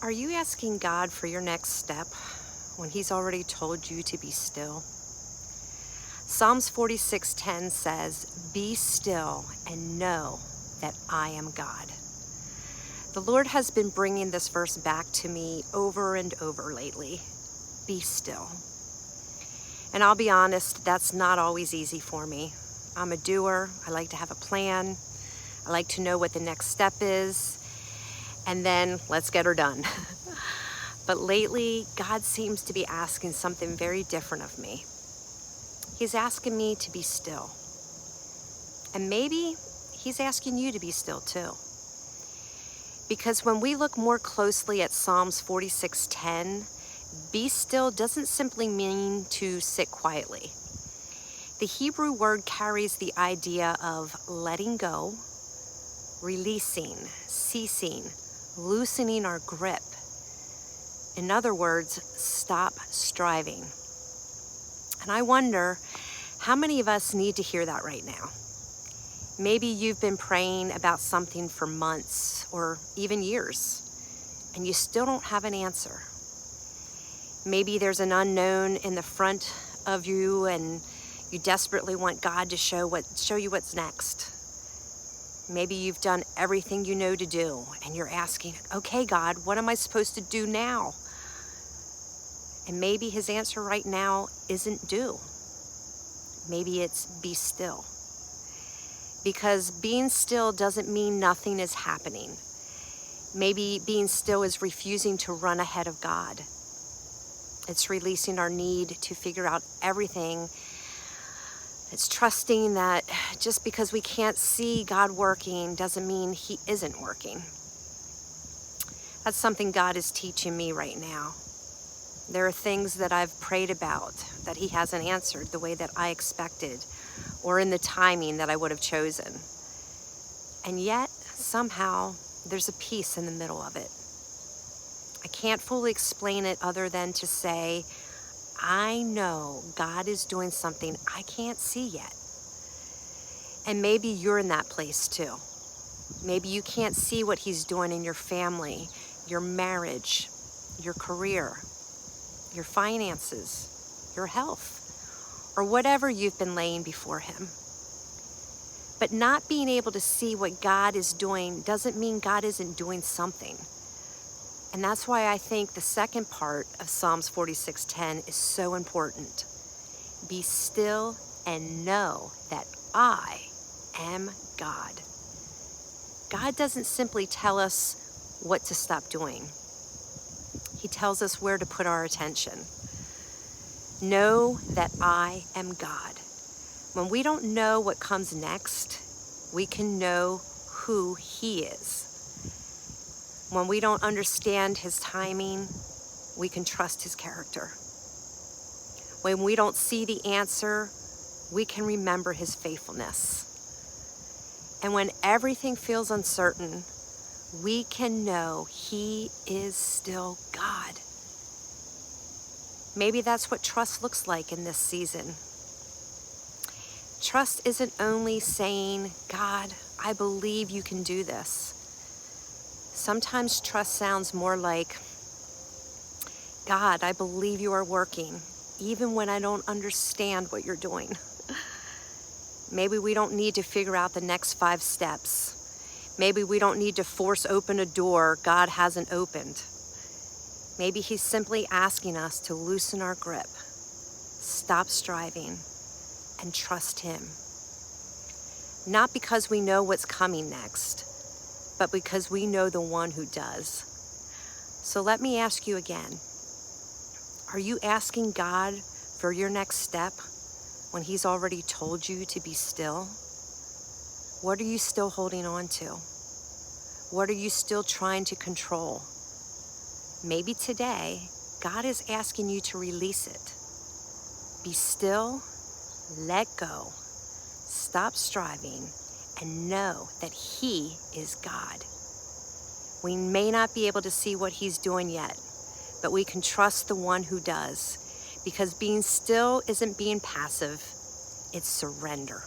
Are you asking God for your next step when He's already told you to be still? Psalms 46:10 says, "Be still and know that I am God." The Lord has been bringing this verse back to me over and over lately. Be still. And I'll be honest, that's not always easy for me. I'm a doer. I like to have a plan. I like to know what the next step is. And then let's get her done. But lately, God seems to be asking something very different of me. He's asking me to be still. And maybe He's asking you to be still too. Because when we look more closely at Psalms 46:10, be still doesn't simply mean to sit quietly. The Hebrew word carries the idea of letting go, releasing, ceasing, loosening our grip. In other words, stop striving. And I wonder how many of us need to hear that right now. Maybe you've been praying about something for months or even years, and you still don't have an answer. Maybe there's an unknown in the front of you, and you desperately want God to show you what's next. Maybe you've done everything you know to do, and you're asking, okay, God, what am I supposed to do now? And maybe His answer right now isn't do. Maybe it's be still. Because being still doesn't mean nothing is happening. Maybe being still is refusing to run ahead of God. It's releasing our need to figure out everything. It's trusting that just because we can't see God working doesn't mean He isn't working. That's something God is teaching me right now. There are things that I've prayed about that He hasn't answered the way that I expected or in the timing that I would have chosen. And yet, somehow, there's a peace in the middle of it. I can't fully explain it other than to say, I know God is doing something I can't see yet. And maybe you're in that place too. Maybe you can't see what He's doing in your family, your marriage, your career, your finances, your health, or whatever you've been laying before Him. But not being able to see what God is doing doesn't mean God isn't doing something. And that's why I think the second part of Psalms 46:10 is so important. Be still and know that I am God. God doesn't simply tell us what to stop doing. He tells us where to put our attention. Know that I am God. When we don't know what comes next, we can know who He is. When we don't understand His timing, we can trust His character. When we don't see the answer, we can remember His faithfulness. And when everything feels uncertain, we can know He is still God. Maybe that's what trust looks like in this season. Trust isn't only saying, God, I believe you can do this. Sometimes trust sounds more like, God, I believe you are working, even when I don't understand what you're doing. Maybe we don't need to figure out the next 5 steps. Maybe we don't need to force open a door God hasn't opened. Maybe He's simply asking us to loosen our grip, stop striving, and trust Him. Not because we know what's coming next, but because we know the one who does. So let me ask you again. Are you asking God for your next step when He's already told you to be still? What are you still holding on to? What are you still trying to control? Maybe today, God is asking you to release it. Be still, let go, stop striving, and know that He is God. We may not be able to see what He's doing yet, but we can trust the one who does, because being still isn't being passive, it's surrender.